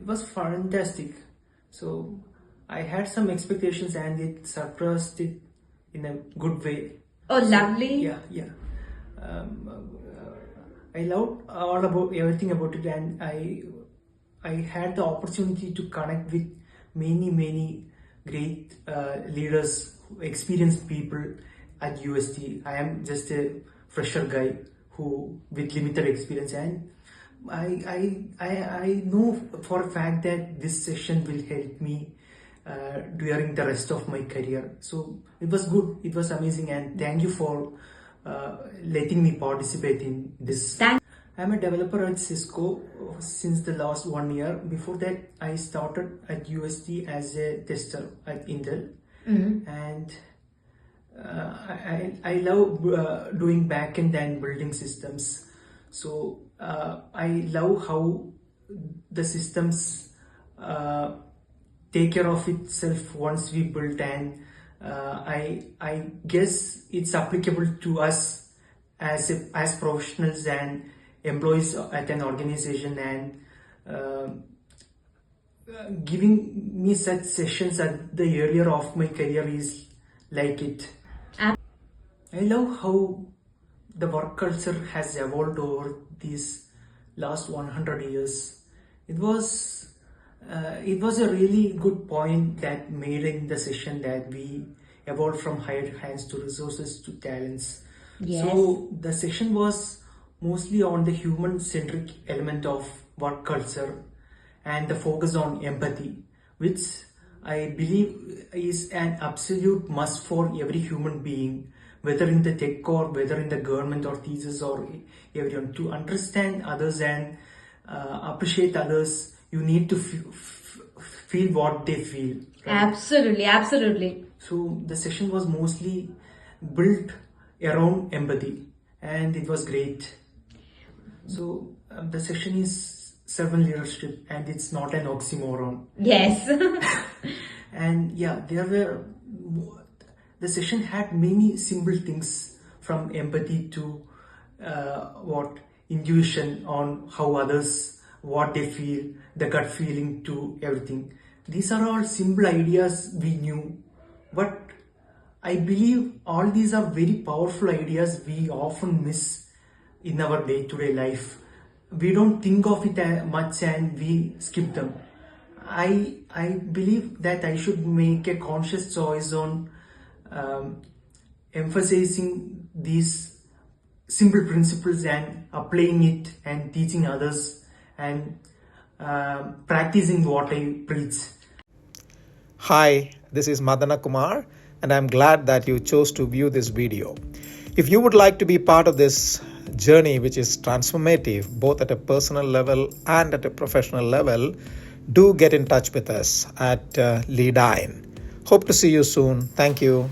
was fantastic. So I had some expectations and it surpassed it in a good way. Oh, lovely. Yeah. I loved all about everything about it, and I had the opportunity to connect with many great leaders, experienced people at UST. I am just a fresher guy who with limited experience, and I know for a fact that this session will help me during the rest of my career. So it was good, it was amazing, and thank you for letting me participate in this. I'm a developer at Cisco since the last 1 year. Before that, I started at UST as a tester at Intel, and I love doing backend and building systems. So I love how the systems take care of itself once we build, and I guess it's applicable to us as professionals and employees at an organization, and giving me such sessions at the earlier of my career is like it. I love how the work culture has evolved over these last 100 years. It was a really good point that made in the session that we evolved from hired hands to resources to talents. Yes. So the session was mostly on the human-centric element of work culture and the focus on empathy, which I believe is an absolute must for every human being, whether in the tech or whether in the government or teachers or everyone. To understand others and appreciate others, you need to feel what they feel. Right? Absolutely. So the session was mostly built around empathy, and it was great. So the session is servant leadership, and it's not an oxymoron. Yes. And yeah, the session had many simple things from empathy to intuition on how others, what they feel, the gut feeling to everything. These are all simple ideas we knew, but I believe all these are very powerful ideas we often miss in our day-to-day life. We don't think of it much and we skip them. I believe that I should make a conscious choice on emphasizing these simple principles and applying it and teaching others and practicing what I preach. Hi, this is Madana Kumar, and I'm glad that you chose to view this video. If you would like to be part of this journey, which is transformative both at a personal level and at a professional level, do get in touch with us at Leadyne. Hope to see you soon. Thank you.